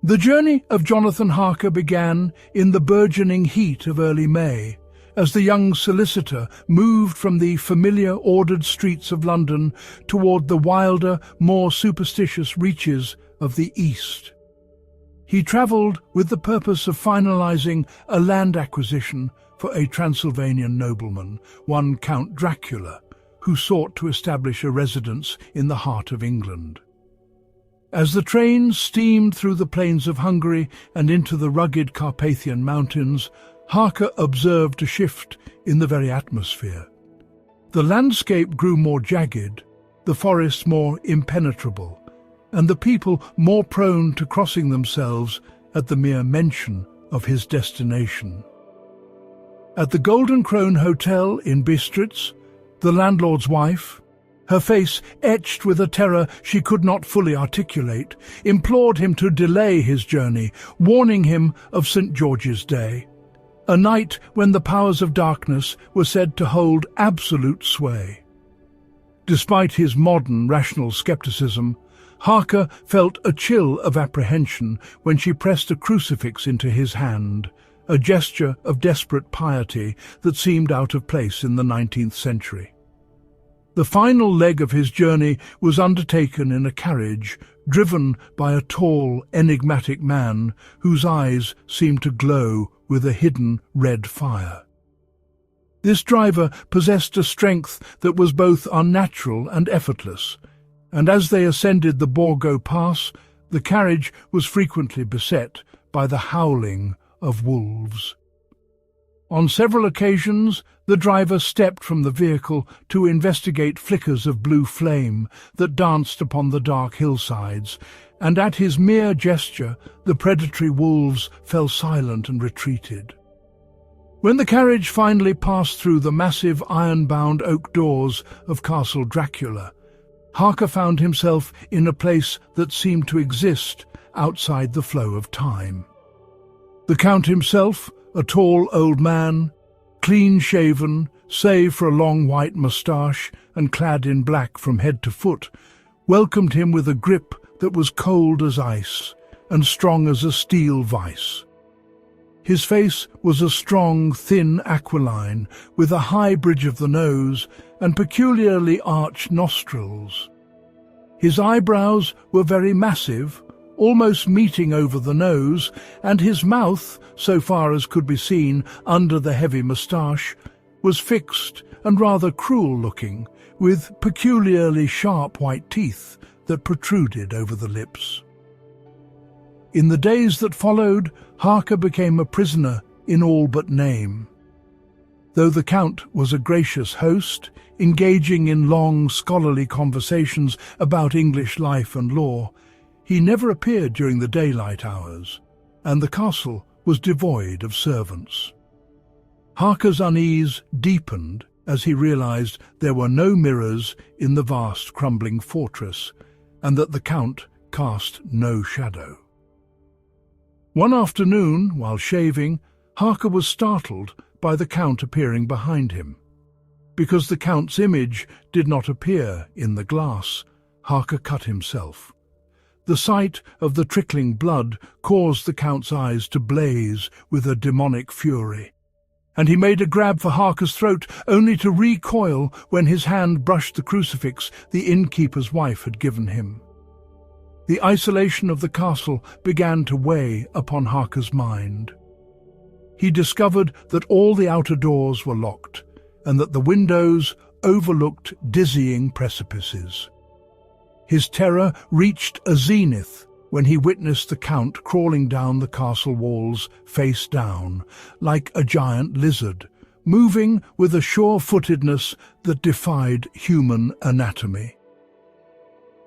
The journey of Jonathan Harker began in the burgeoning heat of early May, as the young solicitor moved from the familiar ordered streets of London toward the wilder, more superstitious reaches of the East. He travelled with the purpose of finalising a land acquisition for a Transylvanian nobleman, one Count Dracula, who sought to establish a residence in the heart of England. As the train steamed through the plains of Hungary and into the rugged Carpathian mountains, Harker observed a shift in the very atmosphere. The landscape grew more jagged, the forests more impenetrable, and the people more prone to crossing themselves at the mere mention of his destination. At the Golden Crone Hotel in Bistritz, the landlord's wife, her face etched with a terror she could not fully articulate, implored him to delay his journey, warning him of St. George's Day, a night when the powers of darkness were said to hold absolute sway. Despite his modern rational skepticism, Harker felt a chill of apprehension when she pressed a crucifix into his hand, a gesture of desperate piety that seemed out of place in the 19th century. The final leg of his journey was undertaken in a carriage driven by a tall, enigmatic man whose eyes seemed to glow with a hidden red fire. This driver possessed a strength that was both unnatural and effortless, and as they ascended the Borgo Pass, the carriage was frequently beset by the howling of wolves. On several occasions, the driver stepped from the vehicle to investigate flickers of blue flame that danced upon the dark hillsides, and at his mere gesture the predatory wolves fell silent and retreated. When the carriage finally passed through the massive iron-bound oak doors of Castle Dracula, Harker found himself in a place that seemed to exist outside the flow of time. The Count himself, a tall old man, clean-shaven, save for a long white moustache and clad in black from head to foot, welcomed him with a grip that was cold as ice and strong as a steel vice. His face was a strong, thin aquiline, with a high bridge of the nose and peculiarly arched nostrils. His eyebrows were very massive, almost meeting over the nose, and his mouth, so far as could be seen under the heavy moustache, was fixed and rather cruel-looking, with peculiarly sharp white teeth that protruded over the lips. In the days that followed, Harker became a prisoner in all but name. Though the Count was a gracious host, engaging in long scholarly conversations about English life and law, he never appeared during the daylight hours, and the castle was devoid of servants. Harker's unease deepened as he realized there were no mirrors in the vast crumbling fortress, and that the Count cast no shadow. One afternoon, while shaving, Harker was startled by the Count appearing behind him. Because the Count's image did not appear in the glass, Harker cut himself. The sight of the trickling blood caused the Count's eyes to blaze with a demonic fury, and he made a grab for Harker's throat, only to recoil when his hand brushed the crucifix the innkeeper's wife had given him. The isolation of the castle began to weigh upon Harker's mind. He discovered that all the outer doors were locked, and that the windows overlooked dizzying precipices. His terror reached a zenith when he witnessed the Count crawling down the castle walls face down, like a giant lizard, moving with a sure-footedness that defied human anatomy.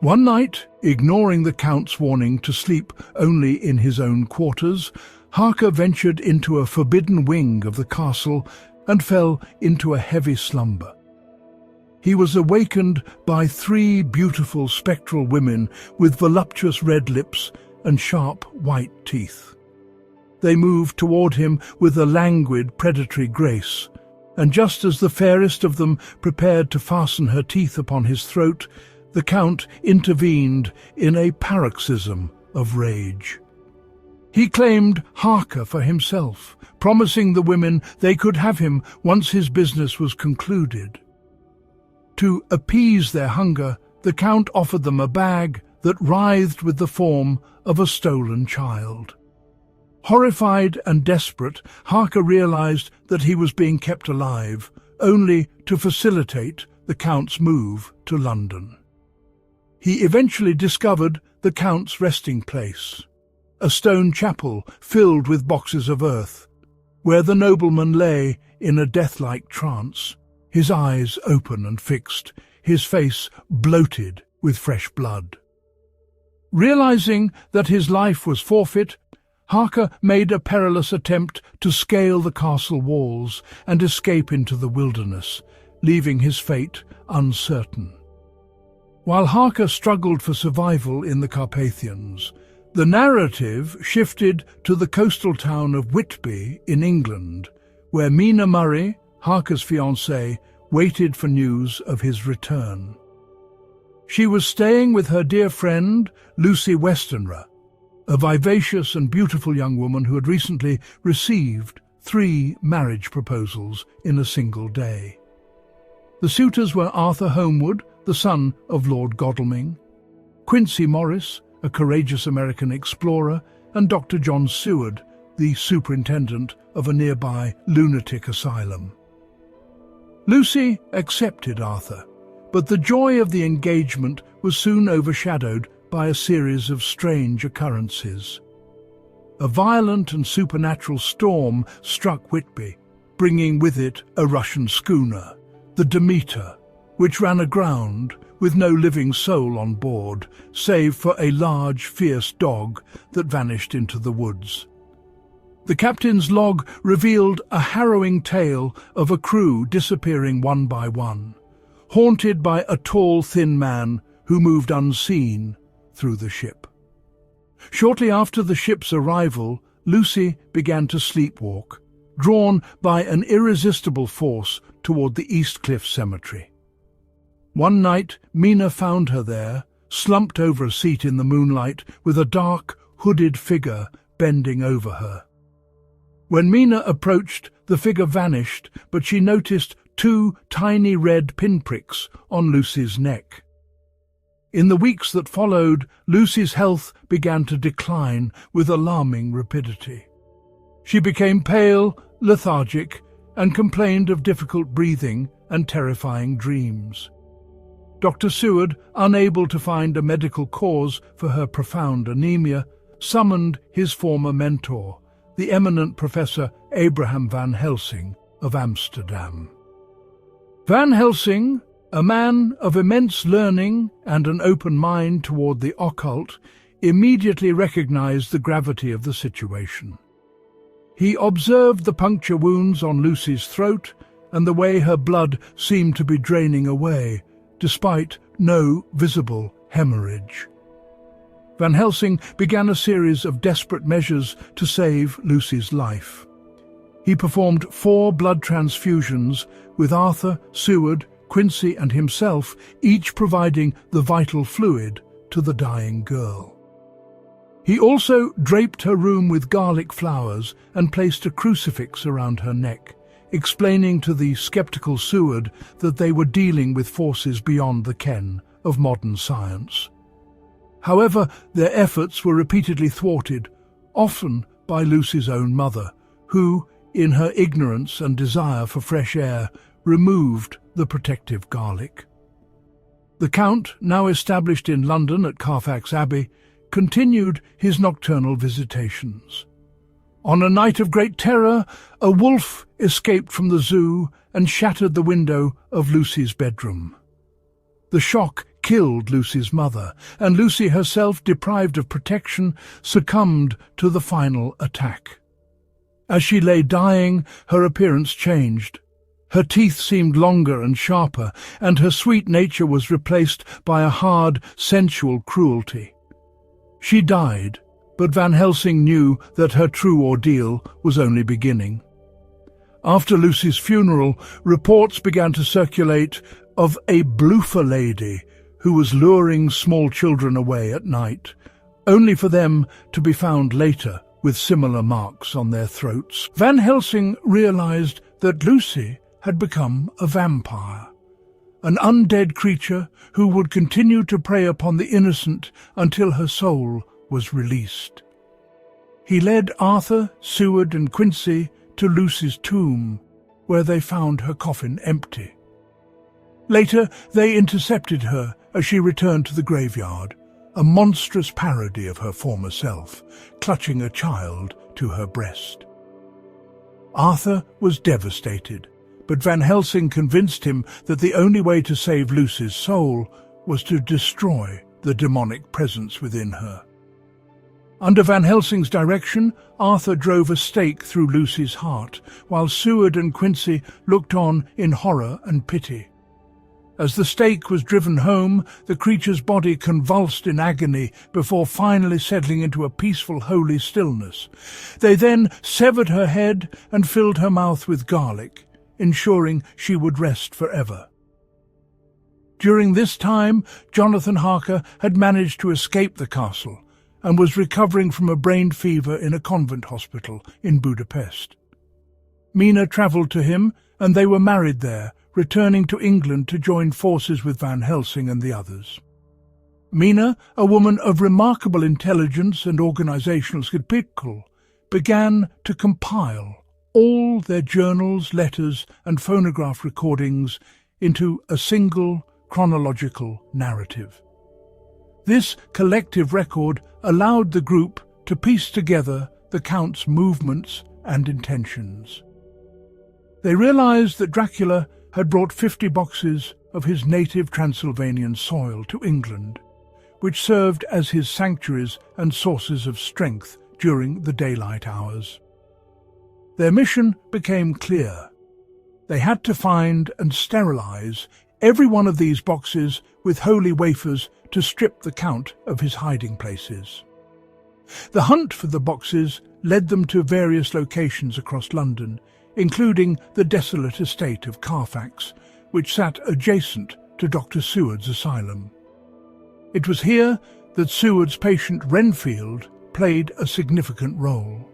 One night, ignoring the Count's warning to sleep only in his own quarters, Harker ventured into a forbidden wing of the castle and fell into a heavy slumber. He was awakened by 3 beautiful spectral women with voluptuous red lips and sharp white teeth. They moved toward him with a languid, predatory grace, and just as the fairest of them prepared to fasten her teeth upon his throat, the Count intervened in a paroxysm of rage. He claimed Harker for himself, promising the women they could have him once his business was concluded. To appease their hunger, the Count offered them a bag that writhed with the form of a stolen child. Horrified and desperate, Harker realized that he was being kept alive, only to facilitate the Count's move to London. He eventually discovered the Count's resting place, a stone chapel filled with boxes of earth, where the nobleman lay in a death-like trance, his eyes open and fixed, his face bloated with fresh blood. Realizing that his life was forfeit, Harker made a perilous attempt to scale the castle walls and escape into the wilderness, leaving his fate uncertain. While Harker struggled for survival in the Carpathians, the narrative shifted to the coastal town of Whitby in England, where Mina Murray, Harker's fiancée, waited for news of his return. She was staying with her dear friend, Lucy Westenra, a vivacious and beautiful young woman who had recently received 3 marriage proposals in a single day. The suitors were Arthur Homewood, the son of Lord Godalming, Quincy Morris, a courageous American explorer, and Dr. John Seward, the superintendent of a nearby lunatic asylum. Lucy accepted Arthur, but the joy of the engagement was soon overshadowed by a series of strange occurrences. A violent and supernatural storm struck Whitby, bringing with it a Russian schooner, the Demeter, which ran aground with no living soul on board, save for a large, fierce dog that vanished into the woods. The captain's log revealed a harrowing tale of a crew disappearing one by one, haunted by a tall, thin man who moved unseen through the ship. Shortly after the ship's arrival, Lucy began to sleepwalk, drawn by an irresistible force toward the East Cliff Cemetery. One night, Mina found her there, slumped over a seat in the moonlight, with a dark, hooded figure bending over her. When Mina approached, the figure vanished, but she noticed 2 tiny red pinpricks on Lucy's neck. In the weeks that followed, Lucy's health began to decline with alarming rapidity. She became pale, lethargic, and complained of difficult breathing and terrifying dreams. Dr. Seward, unable to find a medical cause for her profound anemia, summoned his former mentor, the eminent Professor Abraham van Helsing of Amsterdam. Van Helsing, a man of immense learning and an open mind toward the occult, immediately recognized the gravity of the situation. He observed the puncture wounds on Lucy's throat and the way her blood seemed to be draining away, despite no visible hemorrhage. Van Helsing began a series of desperate measures to save Lucy's life. He performed 4 blood transfusions, with Arthur, Seward, Quincy and himself each providing the vital fluid to the dying girl. He also draped her room with garlic flowers and placed a crucifix around her neck, explaining to the skeptical Seward that they were dealing with forces beyond the ken of modern science. However, their efforts were repeatedly thwarted, often by Lucy's own mother, who, in her ignorance and desire for fresh air, removed the protective garlic. The Count, now established in London at Carfax Abbey, continued his nocturnal visitations. On a night of great terror, a wolf escaped from the zoo and shattered the window of Lucy's bedroom. The shock killed Lucy's mother, and Lucy herself, deprived of protection, succumbed to the final attack. As she lay dying, her appearance changed. Her teeth seemed longer and sharper, and her sweet nature was replaced by a hard, sensual cruelty. She died, but Van Helsing knew that her true ordeal was only beginning. After Lucy's funeral, reports began to circulate of a bloofer lady who was luring small children away at night, only for them to be found later with similar marks on their throats. Van Helsing realized that Lucy had become a vampire, an undead creature who would continue to prey upon the innocent until her soul was released. He led Arthur, Seward and Quincy to Lucy's tomb, where they found her coffin empty. Later, they intercepted her as she returned to the graveyard, a monstrous parody of her former self, clutching a child to her breast. Arthur was devastated, but Van Helsing convinced him that the only way to save Lucy's soul was to destroy the demonic presence within her. Under Van Helsing's direction, Arthur drove a stake through Lucy's heart, while Seward and Quincy looked on in horror and pity. As the stake was driven home, the creature's body convulsed in agony before finally settling into a peaceful, holy stillness. They then severed her head and filled her mouth with garlic, ensuring she would rest forever. During this time, Jonathan Harker had managed to escape the castle and was recovering from a brain fever in a convent hospital in Budapest. Mina travelled to him, and they were married there, returning to England to join forces with Van Helsing and the others. Mina, a woman of remarkable intelligence and organizational skill, began to compile all their journals, letters and phonograph recordings into a single chronological narrative. This collective record allowed the group to piece together the Count's movements and intentions. They realized that Dracula had brought 50 boxes of his native Transylvanian soil to England, which served as his sanctuaries and sources of strength during the daylight hours. Their mission became clear. They had to find and sterilize every one of these boxes with holy wafers to strip the Count of his hiding places. The hunt for the boxes led them to various locations across London, including the desolate estate of Carfax, which sat adjacent to Dr. Seward's asylum. It was here that Seward's patient Renfield played a significant role.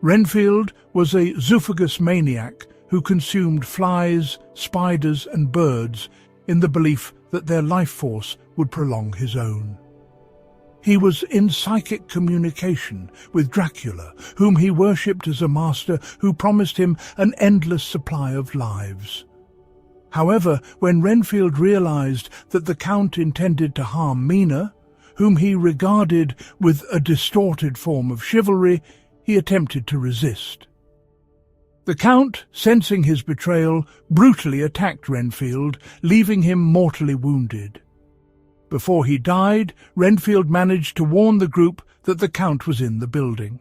Renfield was a zoophagous maniac who consumed flies, spiders and birds in the belief that their life force would prolong his own. He was in psychic communication with Dracula, whom he worshipped as a master who promised him an endless supply of lives. However, when Renfield realized that the Count intended to harm Mina, whom he regarded with a distorted form of chivalry, he attempted to resist. The Count, sensing his betrayal, brutally attacked Renfield, leaving him mortally wounded. Before he died, Renfield managed to warn the group that the Count was in the building.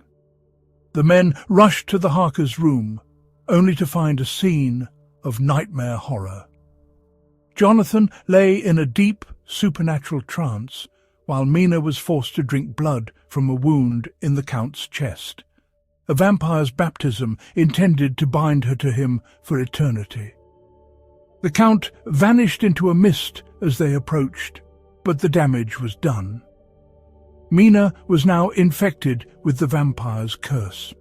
The men rushed to the Harker's room, only to find a scene of nightmare horror. Jonathan lay in a deep, supernatural trance, while Mina was forced to drink blood from a wound in the Count's chest, a vampire's baptism intended to bind her to him for eternity. The Count vanished into a mist as they approached, but the damage was done. Mina was now infected with the vampire's curse.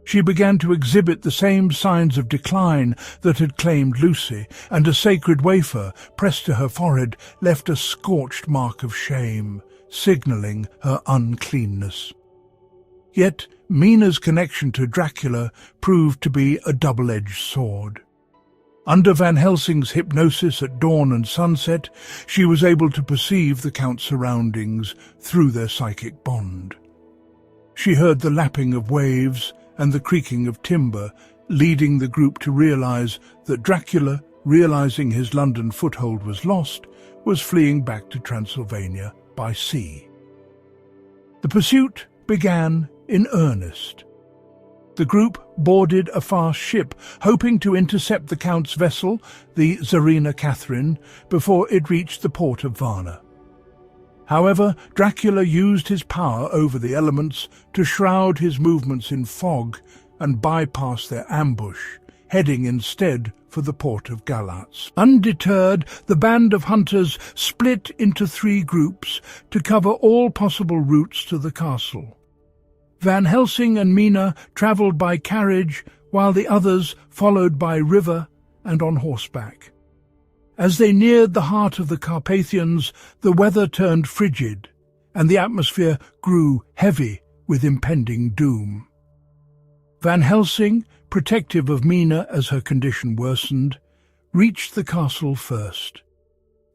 She began to exhibit the same signs of decline that had claimed Lucy, and a sacred wafer pressed to her forehead left a scorched mark of shame, signalling her uncleanness. Yet Mina's connection to Dracula proved to be a double-edged sword. Under Van Helsing's hypnosis at dawn and sunset, she was able to perceive the Count's surroundings through their psychic bond. She heard the lapping of waves and the creaking of timber, leading the group to realize that Dracula, realizing his London foothold was lost, was fleeing back to Transylvania by sea. The pursuit began in earnest. The group boarded a fast ship, hoping to intercept the Count's vessel, the Tsarina Catherine, before it reached the port of Varna. However, Dracula used his power over the elements to shroud his movements in fog and bypass their ambush, heading instead for the port of Galatz. Undeterred, the band of hunters split into 3 groups to cover all possible routes to the castle. Van Helsing and Mina travelled by carriage, while the others followed by river and on horseback. As they neared the heart of the Carpathians, the weather turned frigid, and the atmosphere grew heavy with impending doom. Van Helsing, protective of Mina as her condition worsened, reached the castle first.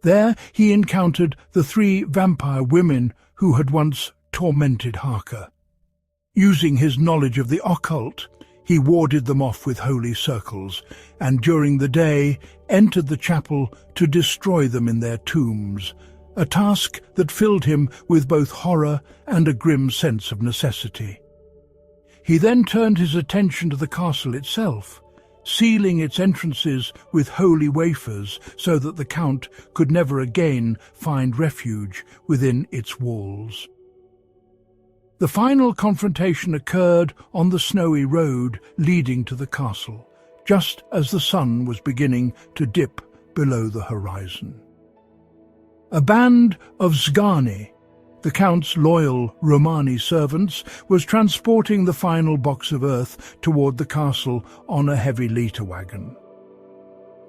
There he encountered the 3 vampire women who had once tormented Harker. Using his knowledge of the occult, he warded them off with holy circles, and during the day entered the chapel to destroy them in their tombs, a task that filled him with both horror and a grim sense of necessity. He then turned his attention to the castle itself, sealing its entrances with holy wafers so that the Count could never again find refuge within its walls. The final confrontation occurred on the snowy road leading to the castle, just as the sun was beginning to dip below the horizon. A band of Sgani, the Count's loyal Romani servants, was transporting the final box of earth toward the castle on a heavy litter wagon.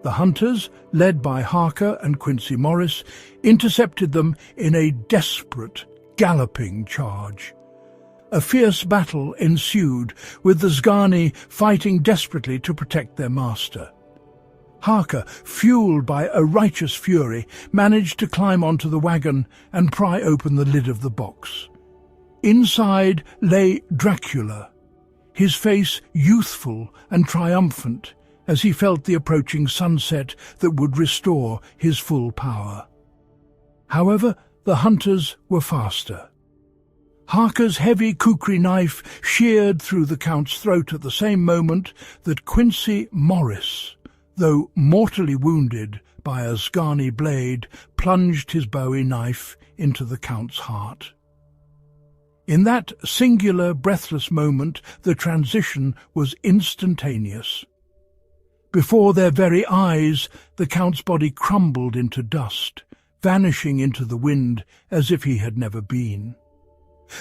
The hunters, led by Harker and Quincy Morris, intercepted them in a desperate, galloping charge. A fierce battle ensued, with the Sgani fighting desperately to protect their master. Harker, fueled by a righteous fury, managed to climb onto the wagon and pry open the lid of the box. Inside lay Dracula, his face youthful and triumphant as he felt the approaching sunset that would restore his full power. However, the hunters were faster. Harker's heavy kukri knife sheared through the Count's throat at the same moment that Quincy Morris, though mortally wounded by a Sgani blade, plunged his Bowie knife into the Count's heart. In that singular, breathless moment, the transition was instantaneous. Before their very eyes, the Count's body crumbled into dust, vanishing into the wind as if he had never been.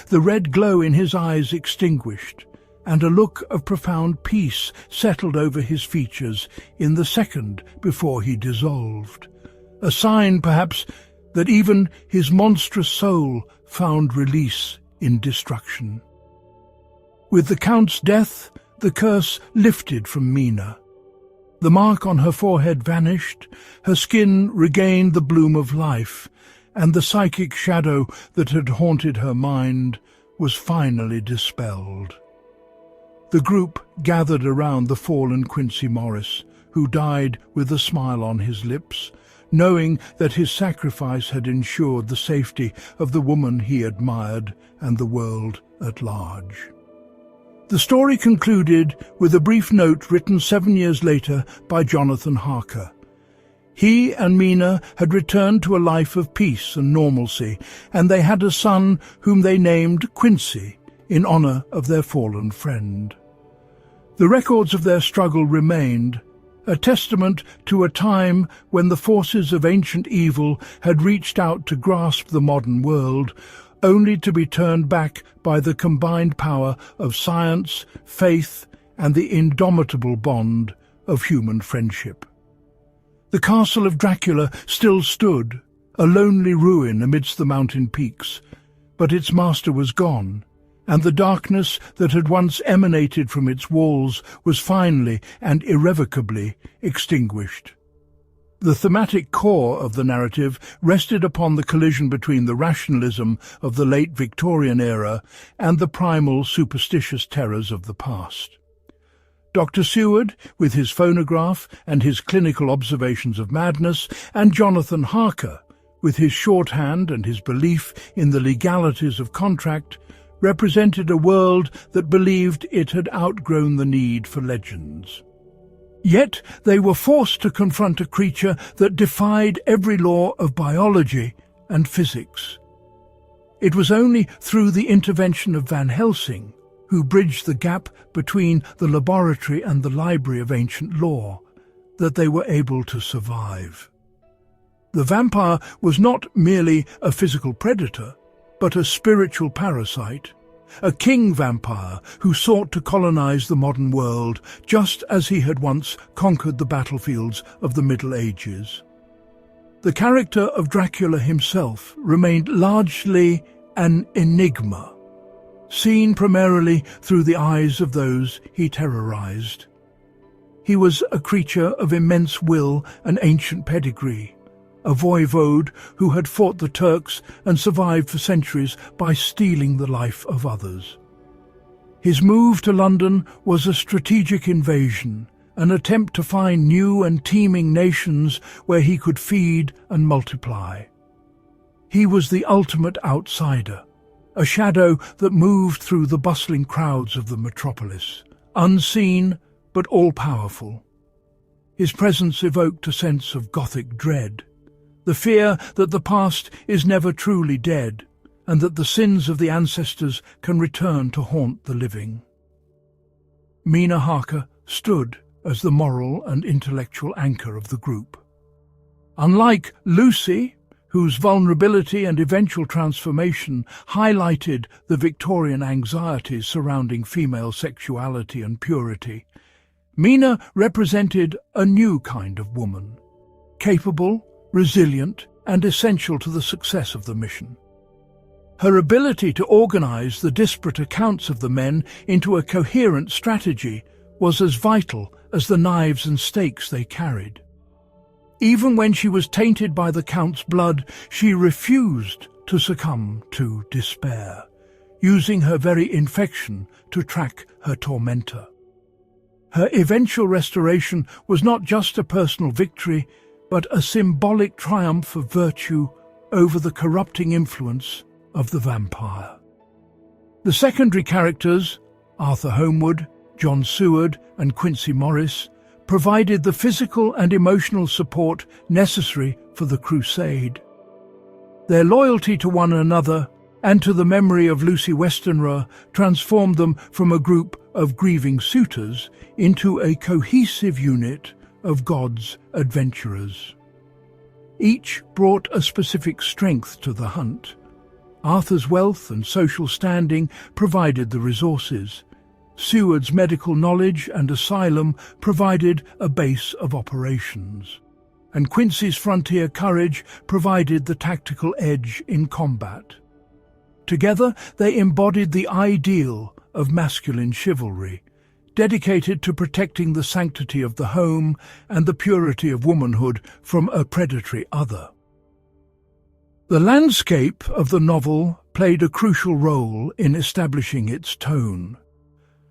The red glow in his eyes extinguished, and a look of profound peace settled over his features in the second before he dissolved, a sign, perhaps, that even his monstrous soul found release in destruction. With the Count's death, the curse lifted from Mina. The mark on her forehead vanished, her skin regained the bloom of life, and the psychic shadow that had haunted her mind was finally dispelled. The group gathered around the fallen Quincy Morris, who died with a smile on his lips, knowing that his sacrifice had ensured the safety of the woman he admired and the world at large. The story concluded with a brief note written 7 years later by Jonathan Harker. He and Mina had returned to a life of peace and normalcy, and they had a son whom they named Quincy, in honour of their fallen friend. The records of their struggle remained, a testament to a time when the forces of ancient evil had reached out to grasp the modern world, only to be turned back by the combined power of science, faith, and the indomitable bond of human friendship. The castle of Dracula still stood, a lonely ruin amidst the mountain peaks, but its master was gone, and the darkness that had once emanated from its walls was finally and irrevocably extinguished. The thematic core of the narrative rested upon the collision between the rationalism of the late Victorian era and the primal superstitious terrors of the past. Dr. Seward, with his phonograph and his clinical observations of madness, and Jonathan Harker, with his shorthand and his belief in the legalities of contract, represented a world that believed it had outgrown the need for legends. Yet they were forced to confront a creature that defied every law of biology and physics. It was only through the intervention of Van Helsing, who bridged the gap between the laboratory and the library of ancient lore, that they were able to survive. The vampire was not merely a physical predator, but a spiritual parasite, a king vampire who sought to colonize the modern world just as he had once conquered the battlefields of the Middle Ages. The character of Dracula himself remained largely an enigma, seen primarily through the eyes of those he terrorized. He was a creature of immense will and ancient pedigree, a voivode who had fought the Turks and survived for centuries by stealing the life of others. His move to London was a strategic invasion, an attempt to find new and teeming nations where he could feed and multiply. He was the ultimate outsider, a shadow that moved through the bustling crowds of the metropolis, unseen but all-powerful. His presence evoked a sense of Gothic dread, the fear that the past is never truly dead, and that the sins of the ancestors can return to haunt the living. Mina Harker stood as the moral and intellectual anchor of the group. Unlike Lucy, whose vulnerability and eventual transformation highlighted the Victorian anxieties surrounding female sexuality and purity, Mina represented a new kind of woman, capable, resilient, and essential to the success of the mission. Her ability to organize the disparate accounts of the men into a coherent strategy was as vital as the knives and stakes they carried. Even when she was tainted by the Count's blood, she refused to succumb to despair, using her very infection to track her tormentor. Her eventual restoration was not just a personal victory, but a symbolic triumph of virtue over the corrupting influence of the vampire. The secondary characters, Arthur Holmwood, John Seward, and Quincy Morris, provided the physical and emotional support necessary for the crusade. Their loyalty to one another and to the memory of Lucy Westenra transformed them from a group of grieving suitors into a cohesive unit of God's adventurers. Each brought a specific strength to the hunt. Arthur's wealth and social standing provided the resources. Seward's medical knowledge and asylum provided a base of operations, and Quincy's frontier courage provided the tactical edge in combat. Together, they embodied the ideal of masculine chivalry, dedicated to protecting the sanctity of the home and the purity of womanhood from a predatory other. The landscape of the novel played a crucial role in establishing its tone.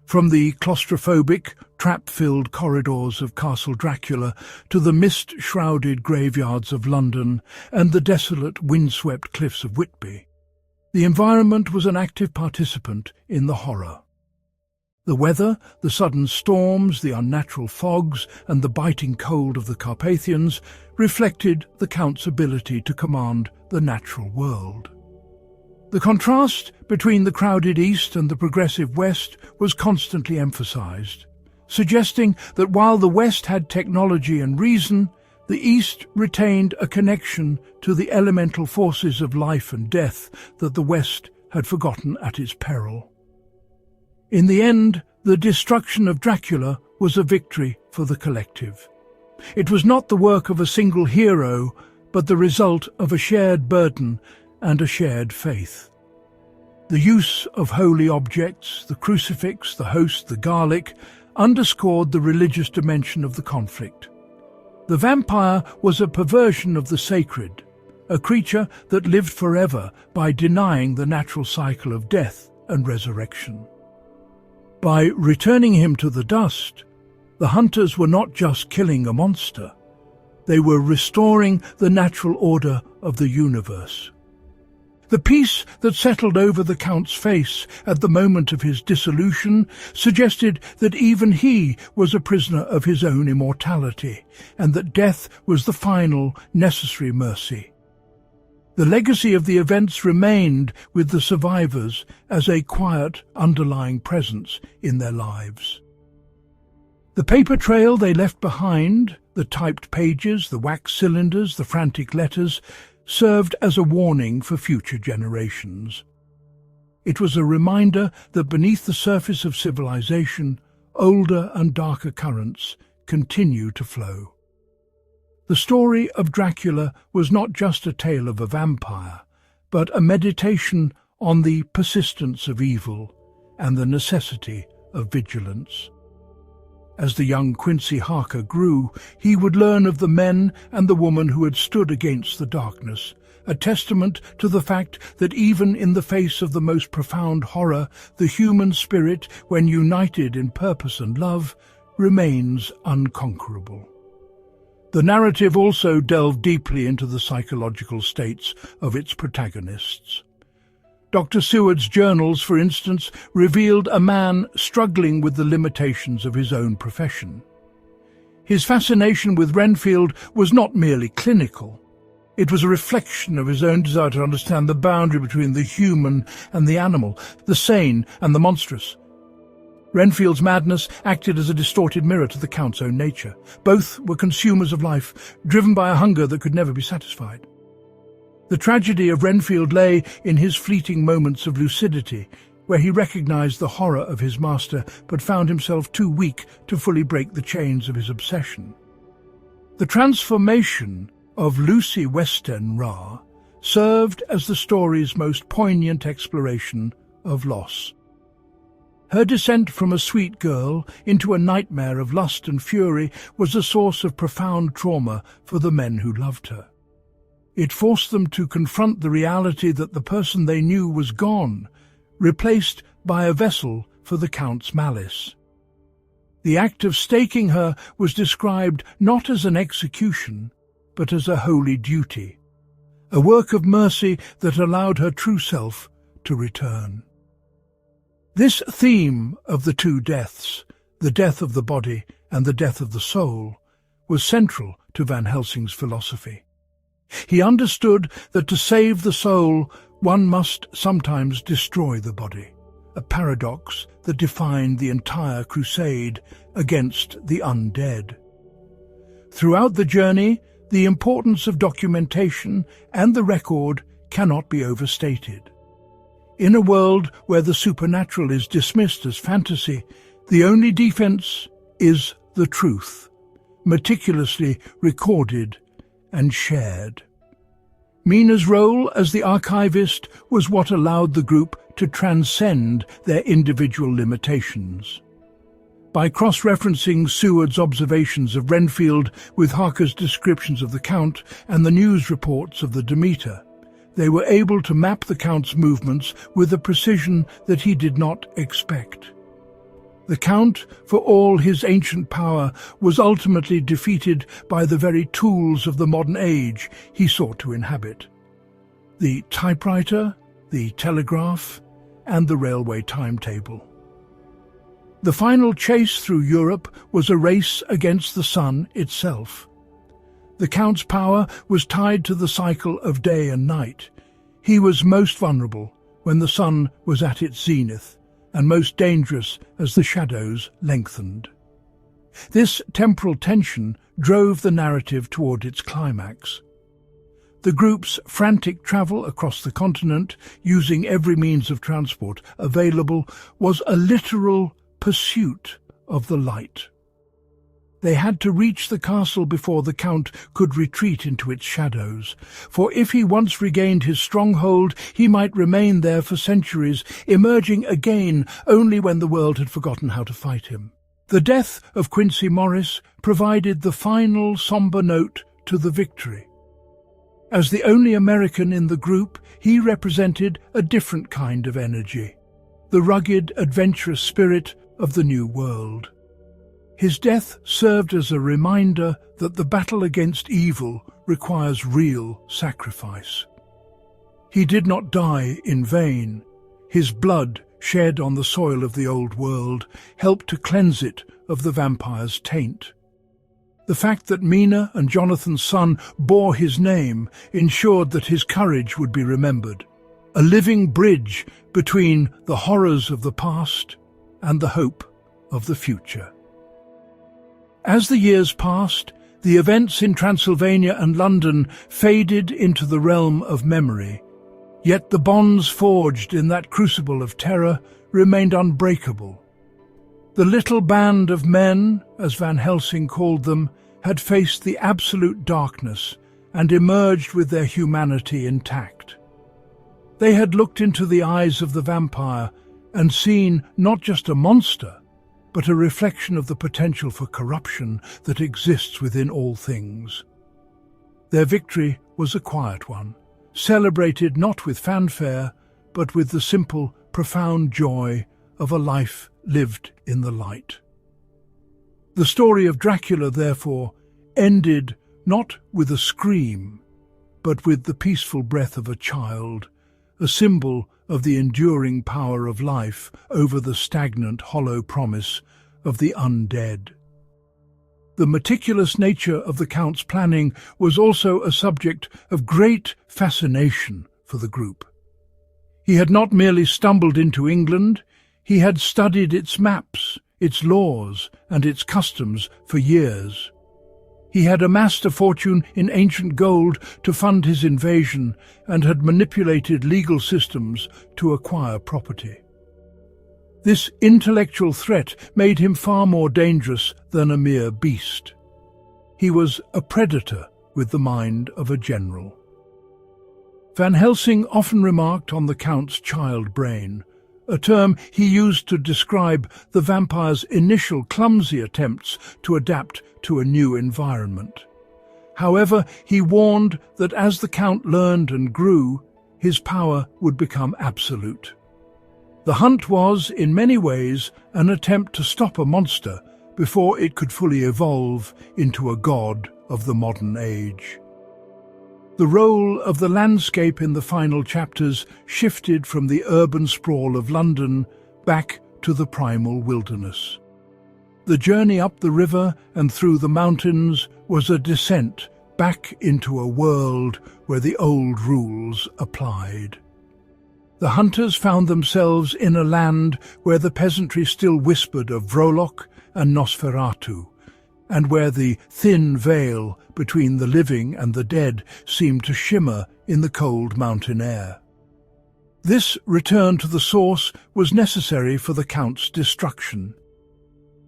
From the claustrophobic, trap-filled corridors of Castle Dracula to the mist-shrouded graveyards of London and the desolate, windswept cliffs of Whitby, the environment was an active participant in the horror. The weather, the sudden storms, the unnatural fogs, and the biting cold of the Carpathians reflected the Count's ability to command the natural world. The contrast between the crowded East and the progressive West was constantly emphasized, suggesting that while the West had technology and reason, the East retained a connection to the elemental forces of life and death that the West had forgotten at its peril. In the end, the destruction of Dracula was a victory for the collective. It was not the work of a single hero, but the result of a shared burden and a shared faith. The use of holy objects, the crucifix, the host, the garlic, underscored the religious dimension of the conflict. The vampire was a perversion of the sacred, a creature that lived forever by denying the natural cycle of death and resurrection. By returning him to the dust, the hunters were not just killing a monster, they were restoring the natural order of the universe. The peace that settled over the Count's face at the moment of his dissolution suggested that even he was a prisoner of his own immortality, and that death was the final, necessary mercy. The legacy of the events remained with the survivors as a quiet, underlying presence in their lives. The paper trail they left behind, the typed pages, the wax cylinders, the frantic letters, served as a warning for future generations. It was a reminder that beneath the surface of civilization, older and darker currents continue to flow. The story of Dracula was not just a tale of a vampire, but a meditation on the persistence of evil and the necessity of vigilance. As the young Quincy Harker grew, he would learn of the men and the woman who had stood against the darkness, a testament to the fact that even in the face of the most profound horror, the human spirit, when united in purpose and love, remains unconquerable. The narrative also delved deeply into the psychological states of its protagonists. Dr. Seward's journals, for instance, revealed a man struggling with the limitations of his own profession. His fascination with Renfield was not merely clinical. It was a reflection of his own desire to understand the boundary between the human and the animal, the sane and the monstrous. Renfield's madness acted as a distorted mirror to the Count's own nature. Both were consumers of life, driven by a hunger that could never be satisfied. The tragedy of Renfield lay in his fleeting moments of lucidity, where he recognized the horror of his master but found himself too weak to fully break the chains of his obsession. The transformation of Lucy Westenra served as the story's most poignant exploration of loss. Her descent from a sweet girl into a nightmare of lust and fury was a source of profound trauma for the men who loved her. It forced them to confront the reality that the person they knew was gone, replaced by a vessel for the Count's malice. The act of staking her was described not as an execution, but as a holy duty, a work of mercy that allowed her true self to return. This theme of the two deaths, the death of the body and the death of the soul, was central to Van Helsing's philosophy. He understood that to save the soul, one must sometimes destroy the body, a paradox that defined the entire crusade against the undead. Throughout the journey, the importance of documentation and the record cannot be overstated. In a world where the supernatural is dismissed as fantasy, the only defense is the truth, meticulously recorded and shared. Mina's role as the archivist was what allowed the group to transcend their individual limitations. By cross-referencing Seward's observations of Renfield with Harker's descriptions of the Count and the news reports of the Demeter, they were able to map the Count's movements with a precision that he did not expect. The Count, for all his ancient power, was ultimately defeated by the very tools of the modern age he sought to inhabit: the typewriter, the telegraph, and the railway timetable. The final chase through Europe was a race against the sun itself. The Count's power was tied to the cycle of day and night. He was most vulnerable when the sun was at its zenith, and most dangerous as the shadows lengthened. This temporal tension drove the narrative toward its climax. The group's frantic travel across the continent, using every means of transport available, was a literal pursuit of the light. They had to reach the castle before the Count could retreat into its shadows, for if he once regained his stronghold, he might remain there for centuries, emerging again only when the world had forgotten how to fight him. The death of Quincy Morris provided the final somber note to the victory. As the only American in the group, he represented a different kind of energy, the rugged, adventurous spirit of the New World. His death served as a reminder that the battle against evil requires real sacrifice. He did not die in vain. His blood, shed on the soil of the old world, helped to cleanse it of the vampire's taint. The fact that Mina and Jonathan's son bore his name ensured that his courage would be remembered, a living bridge between the horrors of the past and the hope of the future. As the years passed, the events in Transylvania and London faded into the realm of memory, Yet the bonds forged in that crucible of terror remained unbreakable. The little band of men, as Van Helsing called them, had faced the absolute darkness and emerged with their humanity intact. They had looked into the eyes of the vampire and seen not just a monster, but a reflection of the potential for corruption that exists within all things. Their victory was a quiet one, celebrated not with fanfare, but with the simple, profound joy of a life lived in the light. The story of Dracula, therefore, ended not with a scream, but with the peaceful breath of a child, a symbol of the enduring power of life over the stagnant, hollow promise of the undead. The meticulous nature of the Count's planning was also a subject of great fascination for the group. He had not merely stumbled into England, he had studied its maps, its laws, and its customs for years. He had amassed a fortune in ancient gold to fund his invasion and had manipulated legal systems to acquire property. This intellectual threat made him far more dangerous than a mere beast. He was a predator with the mind of a general. Van Helsing often remarked on the Count's child brain, a term he used to describe the vampire's initial clumsy attempts to adapt to a new environment. However, he warned that as the Count learned and grew, his power would become absolute. The hunt was, in many ways, an attempt to stop a monster before it could fully evolve into a god of the modern age. The role of the landscape in the final chapters shifted from the urban sprawl of London back to the primal wilderness. The journey up the river and through the mountains was a descent back into a world where the old rules applied. The hunters found themselves in a land where the peasantry still whispered of Vrolok and Nosferatu, and where the thin veil between the living and the dead seemed to shimmer in the cold mountain air. This return to the source was necessary for the Count's destruction.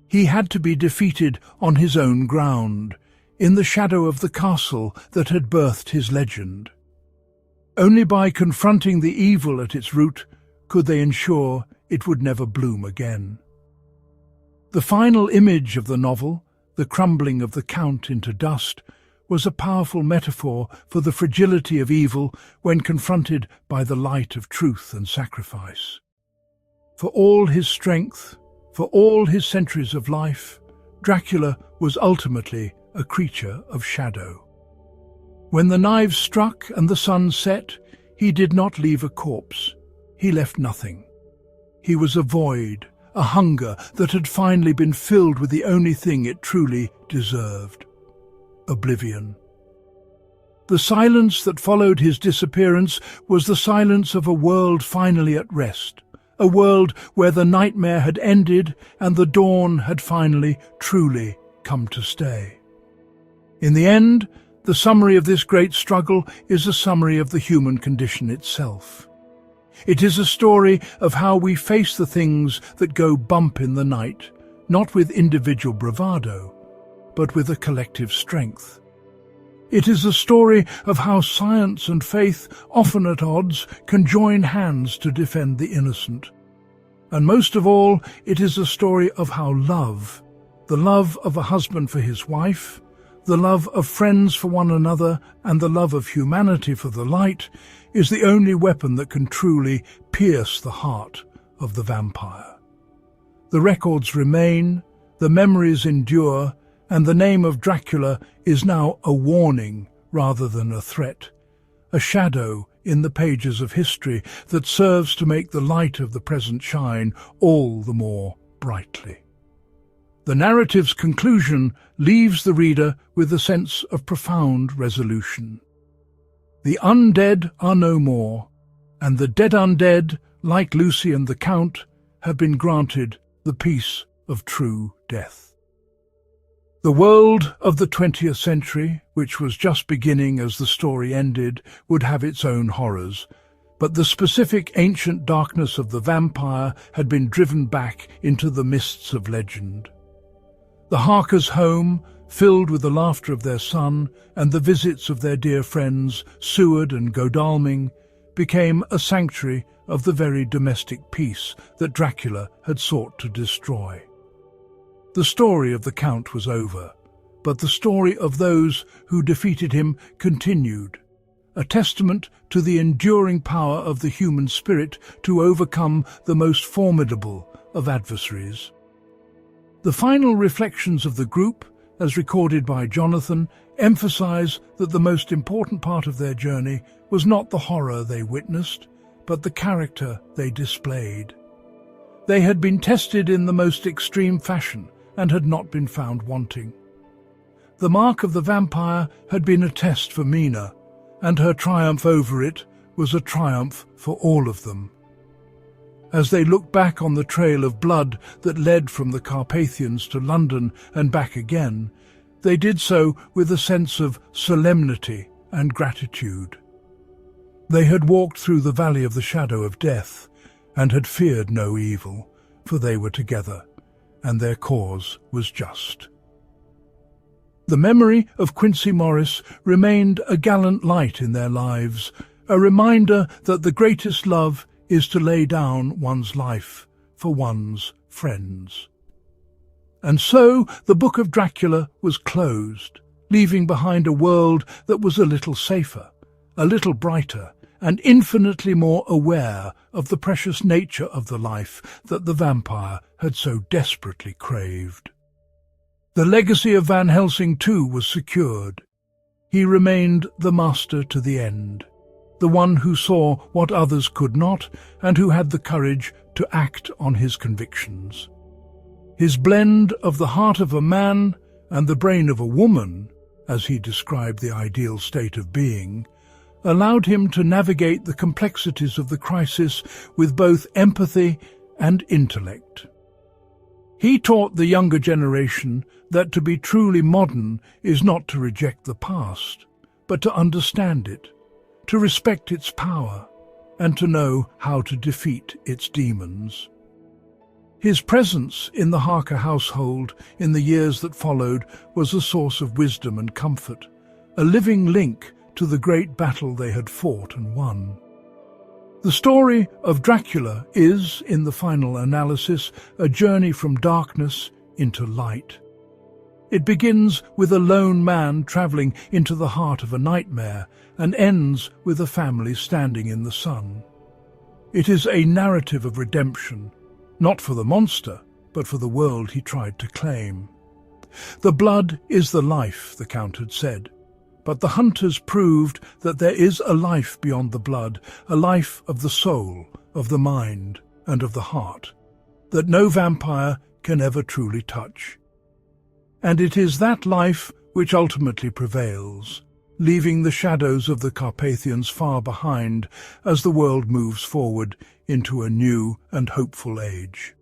He had to be defeated on his own ground, in the shadow of the castle that had birthed his legend. Only by confronting the evil at its root could they ensure it would never bloom again. The final image of the novel, the crumbling of the Count into dust, was a powerful metaphor for the fragility of evil when confronted by the light of truth and sacrifice. For all his strength, for all his centuries of life, Dracula was ultimately a creature of shadow. When the knives struck and the sun set, he did not leave a corpse. He left nothing. He was a void, a hunger that had finally been filled with the only thing it truly deserved: oblivion. The silence that followed his disappearance was the silence of a world finally at rest, a world where the nightmare had ended and the dawn had finally, truly come to stay. In the end, the summary of this great struggle is a summary of the human condition itself. It is a story of how we face the things that go bump in the night, not with individual bravado, but with a collective strength. It is a story of how science and faith, often at odds, can join hands to defend the innocent. And most of all, it is a story of how love, the love of a husband for his wife, the love of friends for one another, and the love of humanity for the light, is the only weapon that can truly pierce the heart of the vampire. The records remain, the memories endure, and the name of Dracula is now a warning rather than a threat, a shadow in the pages of history that serves to make the light of the present shine all the more brightly. The narrative's conclusion leaves the reader with a sense of profound resolution. The undead are no more, and the dead undead, like Lucy and the Count, have been granted the peace of true death. The world of the 20th century, which was just beginning as the story ended, would have its own horrors, but the specific ancient darkness of the vampire had been driven back into the mists of legend. The Harkers' home, filled with the laughter of their son and the visits of their dear friends Seward and Godalming, became a sanctuary of the very domestic peace that Dracula had sought to destroy. The story of the Count was over, but the story of those who defeated him continued, a testament to the enduring power of the human spirit to overcome the most formidable of adversaries. The final reflections of the group, as recorded by Jonathan, emphasize that the most important part of their journey was not the horror they witnessed, but the character they displayed. They had been tested in the most extreme fashion and had not been found wanting. The mark of the vampire had been a test for Mina, and her triumph over it was a triumph for all of them. As they looked back on the trail of blood that led from the Carpathians to London and back again, they did so with a sense of solemnity and gratitude. They had walked through the valley of the shadow of death and had feared no evil, for they were together, and their cause was just. The memory of Quincy Morris remained a gallant light in their lives, a reminder that the greatest love is to lay down one's life for one's friends. And so the book of Dracula was closed, leaving behind a world that was a little safer, a little brighter, and infinitely more aware of the precious nature of the life that the vampire had so desperately craved. The legacy of Van Helsing too was secured. He remained the master to the end, the one who saw what others could not and who had the courage to act on his convictions. His blend of the heart of a man and the brain of a woman, as he described the ideal state of being, allowed him to navigate the complexities of the crisis with both empathy and intellect. He taught the younger generation that to be truly modern is not to reject the past, but to understand it, to respect its power, and to know how to defeat its demons. His presence in the Harker household in the years that followed was a source of wisdom and comfort, a living link to the great battle they had fought and won. The story of Dracula is, in the final analysis, a journey from darkness into light. It begins with a lone man travelling into the heart of a nightmare and ends with a family standing in the sun. It is a narrative of redemption, not for the monster, but for the world he tried to claim. The blood is the life, the Count had said, but the hunters proved that there is a life beyond the blood, a life of the soul, of the mind, and of the heart, that no vampire can ever truly touch. And it is that life which ultimately prevails, leaving the shadows of the Carpathians far behind as the world moves forward into a new and hopeful age.